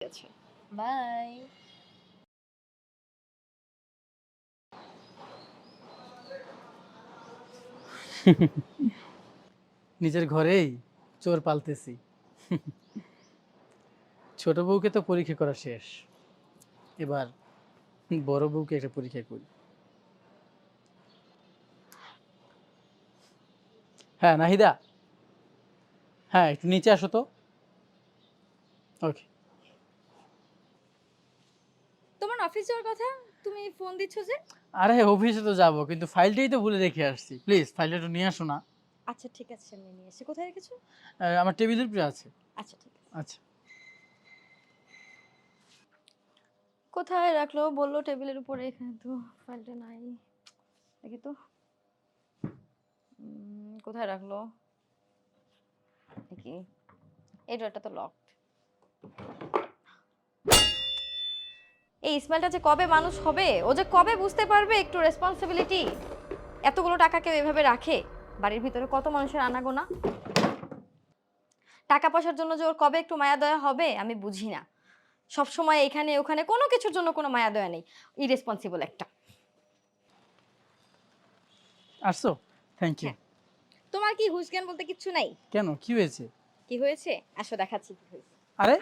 ঠিক আছে, বাই। নিজের ঘরেই চোর পালতেছি। ছোট বউকে তো পরীক্ষা করা শেষ, এবার বড় বউকে একটা পরীক্ষা করি। হ্যাঁ নাহিদা, হ্যাঁ একটু নিচে আসো তো। ওকে। তোমার অফিস যাওয়ার কথা, তুমি ফোন দিচ্ছ যে? আরে অফিসে তো যাবো, কিন্তু ফাইলটাই তো ভুলে রেখে আসছি। প্লিজ ফাইলটা একটু নিয়ে আসো না। আচ্ছা ঠিক আছে, আমি নিয়ে এসে। কোথায় রেখেছো? আমার টেবিলের উপরে আছে। আচ্ছা ঠিক আছে। আচ্ছা। কোথায় রাখলো বললো টেবিলের উপরে, এখানে তো ফাইলটা নাই। দেখি তো কোথায় রাখলো দেখি। এই ডোরটা তো লকড। এই ইসমাইলটা যে কবে মানুষ হবে, ও যে কবে বুঝতে পারবে একটু রেসপন্সিবিলিটি। এতগুলো টাকা কেউ এভাবে রাখে? বাড়ির ভিতরে কত মানুষের আনাগোনা। টাকা পয়সার জন্য যে ওর কবে একটু মায়া দয়া হবে আমি বুঝি না। সব সময় এখানে ওখানে কোনো কিছুর জন্য কোনো মায়া দয়া নেই। ইরেসপন্সিবল একটা। আসছো? Thank you. হ্যাঁ, তোমার কি হুঁশ জ্ঞান বলতে কিচ্ছু নাই? কেন, কি হয়েছে? কি হয়েছে? আসো দেখাচ্ছি কি হয়েছে। আরে